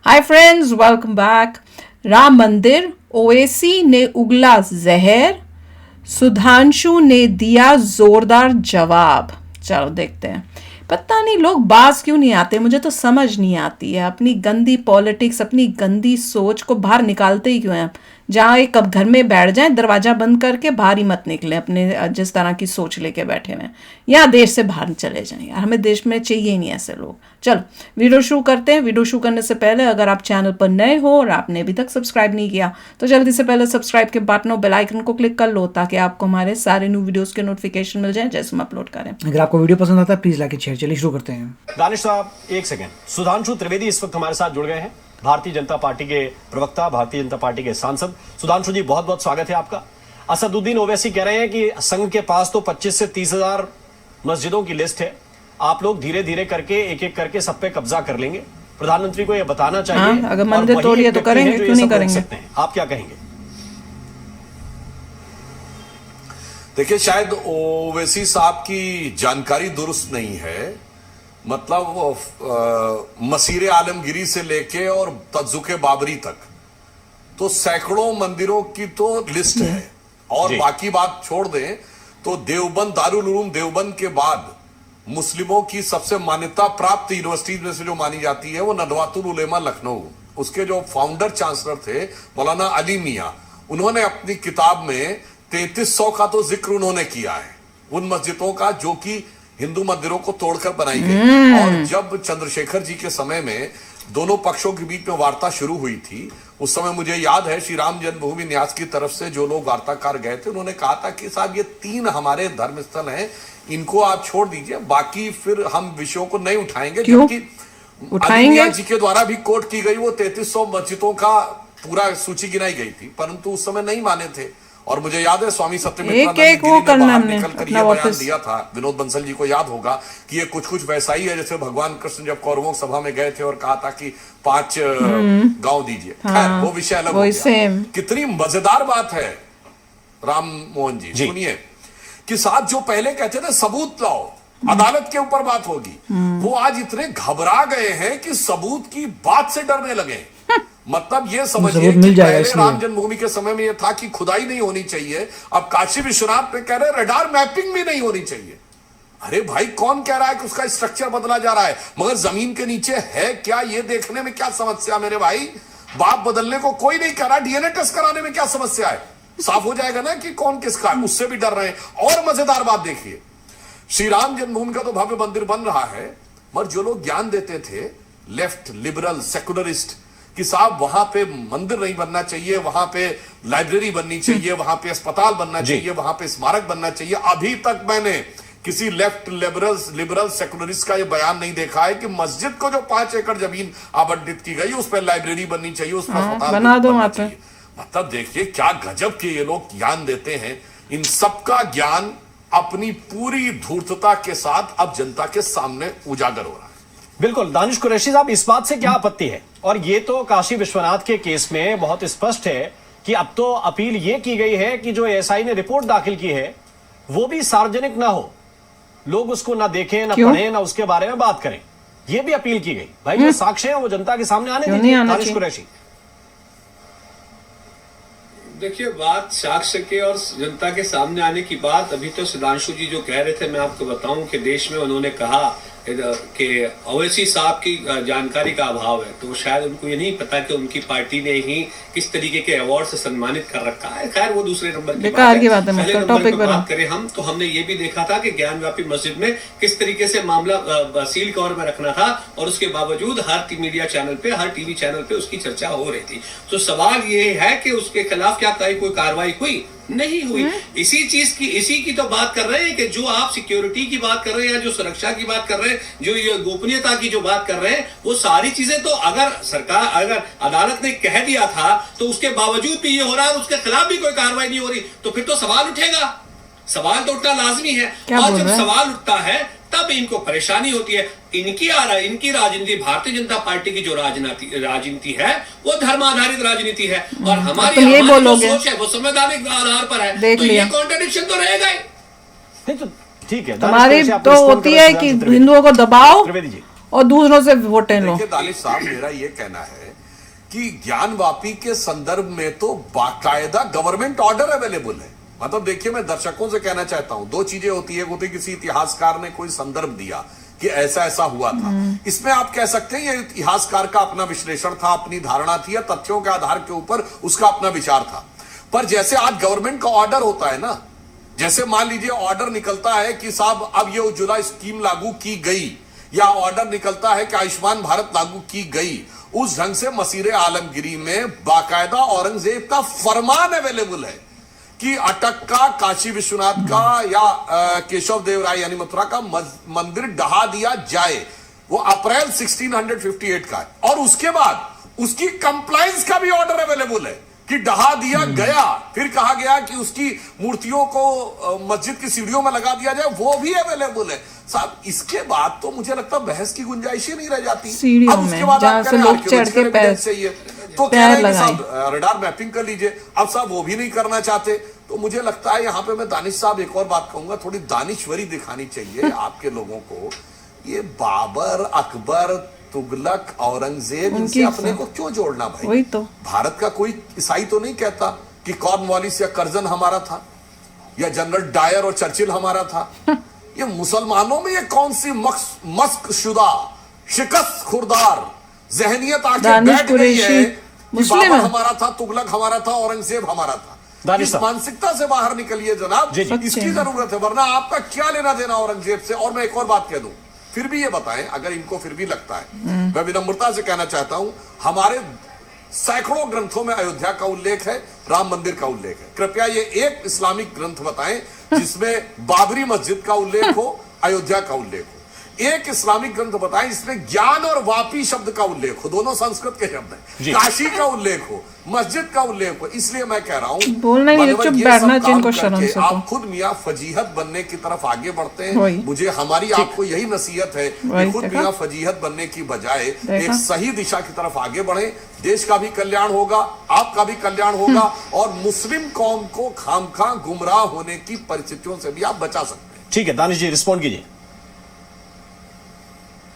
Hi friends, welcome back. Ram मंदिर, ओवैसी ने उगला जहर, सुधांशु ने दिया जोरदार जवाब। चलो देखते हैं। पता नहीं लोग बाज क्यों नहीं आते, मुझे तो समझ नहीं आती है। अपनी गंदी पॉलिटिक्स, अपनी गंदी सोच को बाहर निकालते ही क्यों हैं। जहाँ एक कब घर में बैठ जाएं, दरवाजा बंद करके बाहर ही मत निकले अपने जिस तरह की सोच लेके बैठे हुए हैं। यहाँ देश से बाहर चले जाएं यार, हमें देश में चाहिए ही नहीं ऐसे लोग। चलो वीडियो शुरू करते हैं। वीडियो शुरू करने से पहले अगर आप चैनल पर नए हो और आपने अभी तक सब्सक्राइब नहीं किया तो जल्दी से पहले सब्सक्राइब के बटन और बेल आइकन को क्लिक कर लो, ताकि आपको हमारे सारे न्यू वीडियोस के नोटिफिकेशन मिल जाए जैसे हम अपलोड करें। अगर आपको वीडियो पसंद आता है प्लीज लाइक शेयर। चलिए शुरू करते हैं। दानिश साहब एक सेकंड, सुधांशु त्रिवेदी इस वक्त हमारे साथ जुड़ गए हैं, भारतीय जनता पार्टी के प्रवक्ता, भारतीय जनता पार्टी के सांसद। सुधांशु जी बहुत बहुत स्वागत है आपका। असदुद्दीन ओवैसी कह रहे हैं कि संघ के पास तो 25 से 30,000 मस्जिदों की लिस्ट है, आप लोग धीरे धीरे करके एक एक करके सब पे कब्जा कर लेंगे। प्रधानमंत्री को यह बताना चाहिए। हाँ, अगर मंदिर तोड़िए तो करेंगे, क्यों नहीं करेंगे। आप क्या कहेंगे? देखिए, शायद ओवैसी साहब की जानकारी दुरुस्त नहीं है। मतलब मसीरे आलमगिरी से लेके और तजुके बाबरी तक तो सैकड़ों मंदिरों की तो लिस्ट है। और बाकी बात छोड़ दें तो देवबंद, दारुल उलूम देवबंद के बाद मुस्लिमों की सबसे मान्यता प्राप्त यूनिवर्सिटीज में से जो मानी जाती है वो नदवातुल उलेमा लखनऊ, उसके जो फाउंडर चांसलर थे मौलाना अली मियां, उन्होंने अपनी किताब में 3300 का तो जिक्र उन्होंने किया है उन मस्जिदों का जो कि हिंदू मंदिरों को तोड़कर बनाई गई। और जब चंद्रशेखर जी के समय में दोनों पक्षों के बीच में वार्ता शुरू हुई थी, उस समय मुझे याद है श्री राम जन्मभूमि न्यास की तरफ से जो लोग वार्ताकार गए थे, उन्होंने कहा था कि साहब ये 3 हमारे धर्म स्थल हैं, इनको आप छोड़ दीजिए, बाकी फिर हम विषयों को नहीं उठाएंगे। क्योंकि अली जी के द्वारा भी कोट की गई वो 3300 मस्जिदों का पूरा सूची गिनाई गई थी, परंतु उस समय नहीं माने थे। और मुझे याद है स्वामी सत्यमित्रानंद गिरी ने बाहर निकलकर यह बयान दिया था, विनोद बंसल जी को याद होगा, कि ये कुछ वैसा ही है जैसे भगवान कृष्ण जब कौरवों सभा में गए थे और कहा था कि 5 गांव दीजिए। खैर वो विषय अलग हो गया। कितनी मजेदार बात है राम मोहन जी, सुनिए कि साहब जो पहले कहते थे सबूत लाओ, अदालत के ऊपर बात होगी, वो आज इतने घबरा गए हैं कि सबूत की बात से डरने लगे। मतलब ये समझिए कि पहले राम जन्मभूमि के समय में ये था कि खुदाई नहीं होनी चाहिए, अब काशी विश्वनाथ पे कह रहे रडार मैपिंग भी नहीं होनी चाहिए। अरे भाई, कौन कह रहा है कि उसका स्ट्रक्चर बदला जा रहा है, मगर जमीन के नीचे है क्या ये देखने में क्या समस्या मेरे भाई। बाप बदलने को कोई नहीं कह रहा, डीएनए टेस्ट कराने में क्या समस्या है, साफ हो जाएगा ना कि कौन किसका है, उससे भी डर रहे हैं। और मजेदार बात देखिए, श्री राम जन्मभूमि का तो भव्य मंदिर बन रहा है, मगर जो लोग ज्ञान देते थे लेफ्ट, लिबरल, सेकुलरिस्ट, कि साहब वहां पे मंदिर नहीं बनना चाहिए, वहां पे लाइब्रेरी बननी चाहिए, वहां पे अस्पताल बनना चाहिए, वहां पे स्मारक बनना चाहिए, अभी तक मैंने किसी लेफ्ट, लिबरल सेकुलरिस्ट का यह बयान नहीं देखा है कि मस्जिद को जो 5 एकड़ जमीन आवंटित की गई उस पर लाइब्रेरी बननी चाहिए, उस पर अस्पताल बना दो वहां पे। मतलब देखिए क्या गजब के ये लोग ज्ञान देते हैं। इन सबका ज्ञान अपनी पूरी धूर्तता के साथ अब जनता के सामने उजागर हो रहा है। बिल्कुल। दानिश कुरैशी साहब, इस बात से क्या आपत्ति है? और ये तो काशी विश्वनाथ के केस में बहुत स्पष्ट है कि अब तो अपील ये की गई है कि जो एएसआई ने रिपोर्ट दाखिल की है वो भी सार्वजनिक ना हो, लोग उसको ना देखें, ना पढ़ें, ना उसके बारे में बात करें। ये भी अपील की गई। भाई जो साक्ष्य है वो जनता के सामने आने दीजिए। दानिश कुरैशी, देखिए, बात साक्ष्य के और जनता के सामने आने की बात, अभी तो सुधांशु जी जो कह रहे थे, मैं आपको बताऊं कि देश में उन्होंने कहा कि ओवैसी साहब की जानकारी का अभाव है, तो शायद उनको ये नहीं पता कि उनकी पार्टी ने ही किस तरीके के अवार्ड से सम्मानित कर रखा है। खैर वो दूसरे नंबर की बात है। पहले नंबर पर बात करें हम, तो हमने ये भी देखा था कि ज्ञानव्यापी मस्जिद में किस तरीके से मामला सील कवर में रखना था, और उसके बावजूद हर मीडिया चैनल पे, हर टीवी चैनल पे उसकी चर्चा हो रही थी। तो सवाल ये है कि उसके खिलाफ क्या कोई कार्रवाई हुई? नहीं हुई। इसी की तो बात कर रहे हैं कि जो आप सिक्योरिटी की बात कर रहे हैं, जो सुरक्षा की बात कर रहे हैं, जो ये गोपनीयता की जो बात कर रहे हैं, वो सारी चीजें तो अगर अदालत ने कह दिया था तो उसके बावजूद भी ये हो रहा है, उसके खिलाफ भी कोई कार्रवाई नहीं हो रही, तो फिर तो सवाल उठेगा। सवाल तो उठना लाजमी है, और जब सवाल उठता है तब इनको परेशानी होती है। इनकी राजनीति, भारतीय जनता पार्टी की जो राजनीति है वो धर्म आधारित राजनीति है, और हमारी जो सोच है वो संवैधानिक आधार पर है, तो ये कॉन्ट्रडिक्शन तो रहेगा ही। नहीं तो ठीक है, हमारी तो होती है कि हिंदुओं को दबाओ और दूसरों से वोटें लो। दानिश साहब, मेरा ये कहना है कि ज्ञानवापी के संदर्भ में तो बाकायदा गवर्नमेंट ऑर्डर अवेलेबल है। मतलब देखिए, मैं दर्शकों से कहना चाहता हूं, दो चीजें होती है, होती किसी इतिहासकार ने कोई संदर्भ दिया कि ऐसा ऐसा हुआ था, इसमें आप कह सकते हैं ये इतिहासकार का अपना विश्लेषण था, अपनी धारणा थी, या तथ्यों के आधार के ऊपर उसका अपना विचार था। पर जैसे आज गवर्नमेंट का ऑर्डर होता है ना, जैसे मान लीजिए ऑर्डर निकलता है कि साहब अब ये उज्ज्वला स्कीम लागू की गई, या ऑर्डर निकलता है कि आयुष्मान भारत लागू की गई, उस ढंग से मसीरे आलमगिरी में बाकायदा औरंगजेब का फरमान अवेलेबल है कि अटक का, काशी विश्वनाथ का या केशव देव राय यानी मथुरा का मंदिर ढहा दिया जाए। वो अप्रैल 1658 का है, और उसके बाद उसकी कंप्लायंस का भी ऑर्डर अवेलेबल है कि ढहा दिया गया। फिर कहा गया कि उसकी मूर्तियों को मस्जिद की सीढ़ियों में लगा दिया जाए, वो भी अवेलेबल है। साहब इसके बाद तो मुझे लगता है बहस की गुंजाइश ही नहीं रह जाती। सीढ़ियों में जहां से लोग चढ़ के पैर तो कह रहे हैं कि साहब रडार मैपिंग कर लीजिए, अब साहब वो भी नहीं करना चाहते। तो मुझे लगता है यहां पे मैं दानिश साहब एक और बात कहूंगा, थोड़ी दानिश्वरी दिखानी चाहिए आपके लोगों को। ये बाबर, अकबर, तुगलक, औरंगजेब, इनसे अपने को क्यों जोड़ना भाई? वही तो भारत का कोई ईसाई तो नहीं कहता कि कॉर्नवालिस या कर्जन हमारा था, या जनरल डायर और चर्चिल हमारा था। ये मुसलमानों में ये कौन सी मस्क शुदा, शिकस्त खुरदार जहनियत आके बैठ गई है कि बाबर हमारा था, तुगलक हमारा था, औरंगजेब हमारा था। इस मानसिकता से बाहर निकलिए जनाब, इसकी जरूरत है, वरना आपका क्या लेना देना औरंगजेब से। और मैं एक और बात कह दूं, फिर भी ये बताएं, अगर इनको फिर भी लगता है, मैं विनम्रता से कहना चाहता हूं, हमारे सैकड़ों ग्रंथों में अयोध्या का उल्लेख है, राम मंदिर का उल्लेख है। कृपया ये एक इस्लामिक ग्रंथ बताएं जिसमें बाबरी मस्जिद का उल्लेख हो, अयोध्या का उल्लेख हो। एक इस्लामिक ग्रंथ बताएं जिसमें ज्ञान और वापी शब्द का उल्लेख हो, दोनों संस्कृत के शब्द हैं, काशी का उल्लेख हो, मस्जिद का उल्लेख हो। इसलिए मैं कह रहा हूं, बोलना नहीं, चुप बैठना जिनको शर्म से, आप खुद मियां फजीहत बनने की तरफ आगे बढ़ते हैं। मुझे हमारी आपको यही नसीहत है कि खुद मियां फजीहत बनने की बजाय एक सही दिशा की तरफ आगे बढ़े। देश का भी कल्याण होगा, आपका भी कल्याण होगा, और मुस्लिम कौम को खामखा गुमराह होने की परिस्थितियों से भी आप बचा सकते हैं। ठीक है दानिश जी, रिस्पॉन्ड कीजिए।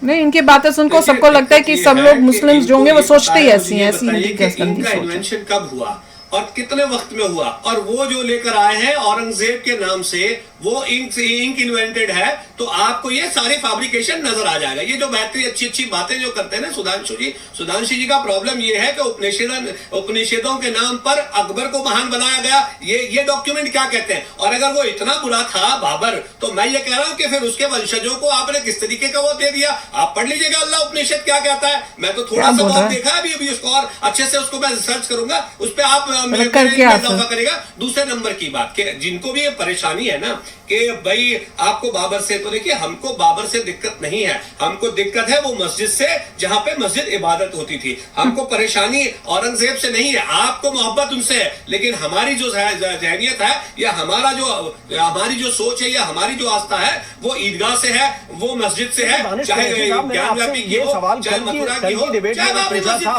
नहीं, इनकी बातें सुनको सबको लगता है कि सब लोग मुस्लिम्स जो होंगे वो सोचते ही ऐसी हैं, ऐसी इनकी इनका इन्वेंशन कब हुआ और कितने वक्त में हुआ, और वो जो लेकर आए हैं औरंगजेब के नाम से, वो इंक इन्वेंटेड है, तो आपको ये सारी फैब्रिकेशन नजर आ जाएगा। ये जो बेहतरीन अच्छी अच्छी बातें जो करते हैं ना सुधांशु जी का प्रॉब्लम ये है कि उपनिषदों के नाम पर अकबर को महान बनाया गया, ये डॉक्यूमेंट क्या कहते हैं। और अगर वो इतना बुरा था बाबर, तो मैं ये कह रहा हूं कि फिर उसके वंशजों को आपने किस तरीके का वो दे दिया। आप पढ़ लीजिएगा अल्लाह उपनिषद क्या कहता है। मैं तो थोड़ा सा बहुत देखा है अभी उसको, और अच्छे से उसको मैं रिसर्च करूंगा, उस पर आप इजाफा करेगा। दूसरे नंबर की बात कि जिनको भी ये परेशानी है ना कि भाई आपको बाबर से, तो देखिए हमको बाबर से दिक्कत नहीं है, हमको दिक्कत है वो मस्जिद से जहां पे मस्जिद इबादत होती थी। हमको परेशानी औरंगजेब से नहीं है, आपको मोहब्बत उनसे है, लेकिन हमारी जो जहनियत है या हमारी जो सोच है या हमारी जो आस्था है वो ईदगाह से है, वो मस्जिद से है, चाहे ज्ञानव्यापी की हो, चाहे मथुरा की हो, चाहे बाबरी मस्जिद की हो।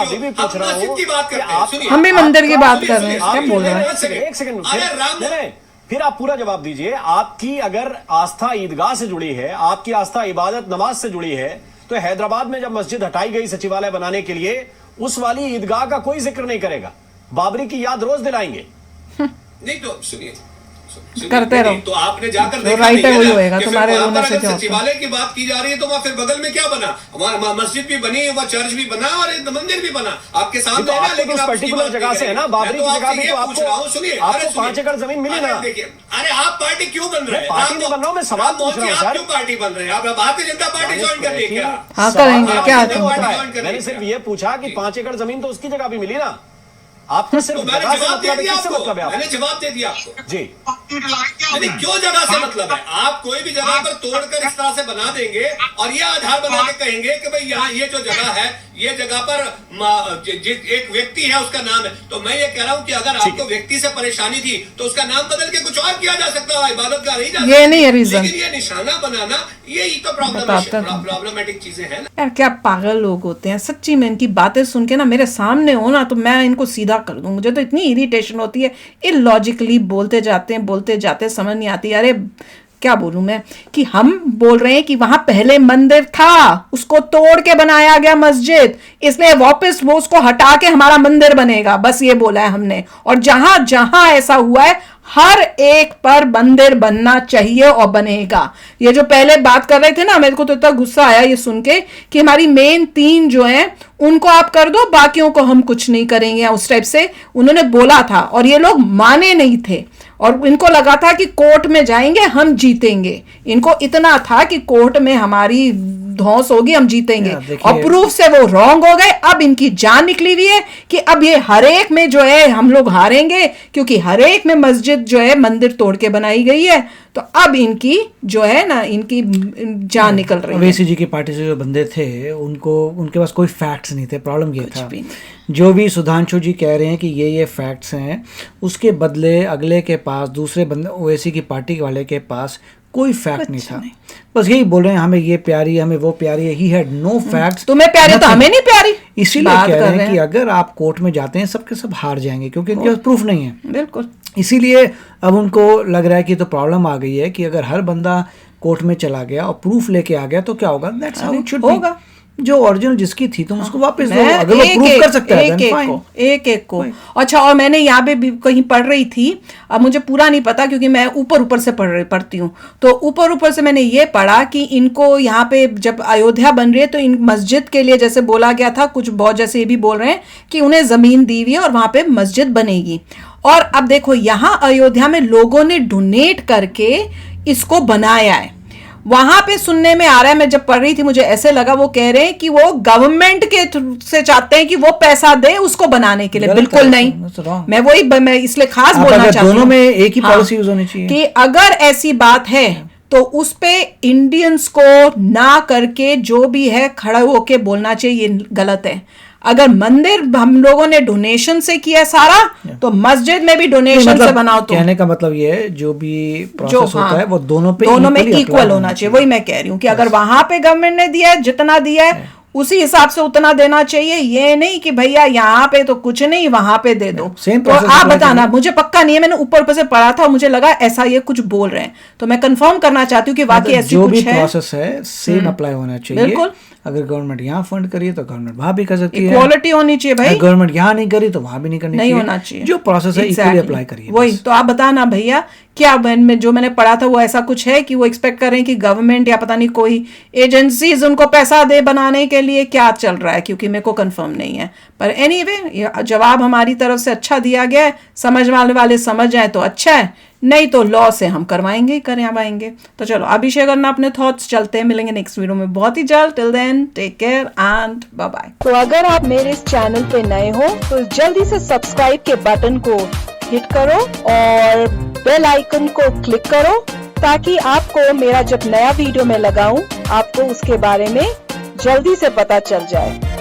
आप मस्जिद की बात करते हैं, सुनिए हम भी मंदिर की बात कर रहे हैं, क्या बोल रहे हैं? एक सेकंड, फिर आप पूरा जवाब दीजिए। आपकी अगर आस्था ईदगाह से जुड़ी है, आपकी आस्था इबादत नमाज से जुड़ी है, तो हैदराबाद में जब मस्जिद हटाई गई सचिवालय बनाने के लिए, उस वाली ईदगाह का कोई जिक्र नहीं करेगा, बाबरी की याद रोज दिलाएंगे। नहीं तो सुनिए करते रहो, तो आपने जाकर जो राइट है वही होएगा, तुम्हारे रोने से क्या होता है। सचिवालय की बात की जा रही है तो वहाँ फिर बगल में क्या बना, हमारा मस्जिद भी बनी, वहाँ चर्च भी बना और मंदिर भी बना आपके सामने है, लेकिन आप पर्टिकुलर जगह से है ना, बाबरी की जगह भी तो आपको, सुनिए आपको 5 एकड़ जमीन मिली ना। देखिए, अरे आप पार्टी क्यों बन रहे हैं? पार्टी नहीं बन रहा हूं मैं, सवाल पूछ रहा हूं सर। क्यों पार्टी बन रहे हैं आप? भारतीय जनता पार्टी ज्वाइन कर लीजिए। हाँ करेंगे, क्या मैंने सिर्फ ये पूछा कि 5 एकड़ जमीन तो उसकी जगह भी मिली ना। आपको सिर्फ मैंने जवाब दे दिया आपको, मैंने जवाब दे दिया आपको जी। क्यों जगह से मतलब है? आप कोई भी जगह पर तोड़कर इस तरह से बना देंगे और ये आधार बना के कहेंगे कि भाई यहाँ ये जो जगह है, ये जगह पर एक व्यक्ति है उसका नाम है। तो मैं ये कह रहा हूँ कि अगर आपको व्यक्ति से परेशानी थी तो उसका नाम बदल के कुछ और किया जा सकता है, इबादत का नहीं जा सकता। ये नहीं है रीजन, लेकिन ये निशाना बनाना यही तो प्रॉब्लमेटिक चीजें हैं। यार क्या पागल लोग होते हैं सच्ची में। इनकी बातें सुन के ना मेरे सामने हो ना तो मैं इनको सीधा कर दूं। मुझे तो इतनी इरिटेशन होती है, इलॉजिकली बोलते जाते हैं समझ नहीं आती। अरे क्या बोलूं मैं, कि हम बोल रहे हैं कि वहां पहले मंदिर था, उसको तोड़ के बनाया गया मस्जिद, इसलिए वापस वो उसको हटा के हमारा मंदिर बनेगा, बस ये बोला है हमने। और जहां जहां ऐसा हुआ है हर एक पर मंदिर बनना चाहिए और बनेगा। ये जो पहले बात कर रहे थे ना, मेरे को तो इतना गुस्सा आया ये सुन के कि हमारी मेन 3 जो हैं उनको आप कर दो, बाकियों को हम कुछ नहीं करेंगे, उस टाइप से उन्होंने बोला था। और ये लोग माने नहीं थे और इनको लगा था कि कोर्ट में जाएंगे हम जीतेंगे, इनको इतना था कि कोर्ट में हमारी धौंस होगी, हम जीतेंगे। और प्रूफ से वो रॉन्ग हो गए। अब इनकी जान निकली हुई है कि अब ये हर एक में जो है हम लोग हारेंगे, क्योंकि हर एक में मस्जिद जो है मंदिर तोड़ के बनाई गई है। तो अब इनकी जो है ना, इनकी जान निकल रही है। ओवैसी जी की पार्टी से जो बंदे थे उनके पास कोई फैक्ट्स नहीं थे। प्रॉब्लम ये था, भी जो भी सुधांशु जी कह रहे हैं कि ये फैक्ट्स हैं, उसके बदले अगले के पास, दूसरे बंदे ओवैसी की पार्टी वाले के पास कोई फैक्ट नहीं था। बस यही बोल रहे हैं हमें ये प्यारी, हमें वो प्यारी है। He had no facts. तुम्हें प्यारी तो हमें नहीं प्यारी, इसीलिए कह रहे हैं कि अगर आप कोर्ट में जाते हैं सबके सब हार जाएंगे, क्योंकि इनके पास प्रूफ नहीं है। बिल्कुल। इसीलिए अब उनको लग रहा है कि तो प्रॉब्लम आ गई है कि अगर हर बंदा कोर्ट में चला गया और प्रूफ लेके आ गया तो क्या होगा, that's how it should be. जो ओरिजिनल जिसकी थी तुम उसको वापस दो, अगर वो प्रूफ कर सकता है एक को। अच्छा, और मैंने यहाँ पे भी कहीं पढ़ रही थी, अब मुझे पूरा नहीं पता क्योंकि मैं ऊपर से पढ़ती हूँ, तो ऊपर से मैंने ये पढ़ा कि इनको यहाँ पे जब अयोध्या बन रही है तो इन मस्जिद के लिए जैसे बोला गया था, कुछ बहुत जैसे ये भी बोल रहे हैं कि उन्हें जमीन दी हुई है और वहां पे मस्जिद बनेगी। और अब देखो यहाँ अयोध्या में लोगों ने डोनेट करके इसको बनाया है। वहां पे सुनने में आ रहा है, मैं जब पढ़ रही थी मुझे ऐसे लगा वो कह रहे हैं कि वो गवर्नमेंट के थ्रू से चाहते हैं कि वो पैसा दे उसको बनाने के लिए। बिल्कुल नहीं, मैं इसलिए खास बोलना चाहती हूँ दोनों में एक ही पॉलिसी यूज होनी चाहिए कि अगर ऐसी बात है तो उस पे इंडियंस को ना करके जो भी है खड़ा होके बोलना चाहिए, ये गलत है। अगर मंदिर हम लोगों ने डोनेशन से किया सारा, तो मस्जिद में भी डोनेशन से बनाओ। तो कहने का मतलब ये है जो भी प्रोसेस होता है वो दोनों में इक्वल होना चाहिए। वही मैं कह रही हूँ कि अगर वहां पे गवर्नमेंट ने दिया है, जितना दिया है उसी हिसाब से उतना देना चाहिए। ये नहीं कि भैया यहाँ पे तो कुछ नहीं वहां पे दे दो। तो आप बताना, मुझे पक्का नहीं है, मैंने ऊपर से पढ़ा था, मुझे लगा ऐसा ये कुछ बोल रहे हैं, तो मैं कंफर्म करना चाहती हूँ कि वाकई ऐसी जो कुछ भी प्रोसेस है सेम अप्लाई होना चाहिए। बिल्कुल। अगर गवर्नमेंट यहाँ फंड करिए तो गवर्नमेंट वहां भी कर सकती है। इक्वालिटी होनी चाहिए भाई। गवर्नमेंट यहाँ नहीं करी तो वहां भी नहीं करनी चाहिए। होना चाहिए। जो प्रोसेस है इक्वली अप्लाई करिए। वही तो आप बताना भैया, क्या जो मैंने पढ़ा था वो ऐसा कुछ है कि वो एक्सपेक्ट कर रहे हैं कि गवर्नमेंट या पता नहीं कोई एजेंसीज उनको पैसा दे बनाने के लिए, क्या चल रहा है, क्योंकि मेरे को कंफर्म नहीं है। पर एनीवे जवाब हमारी तरफ से अच्छा दिया गया है, समझ वाले समझ जाए तो अच्छा है, नहीं तो लॉ से हम करवाएंगे ही करवाएंगे। तो चलो अभी शेयर करना अपने थॉट्स, चलते हैं, मिलेंगे नेक्स्ट वीडियो में बहुत ही जल्द। Till then take care and bye bye. तो अगर आप मेरे इस चैनल पे नए हो तो जल्दी से सब्सक्राइब के बटन को हिट करो और बेल आइकन को क्लिक करो, ताकि आपको मेरा जब नया वीडियो मैं लगाऊं आपको उसके बारे में जल्दी से पता चल जाए।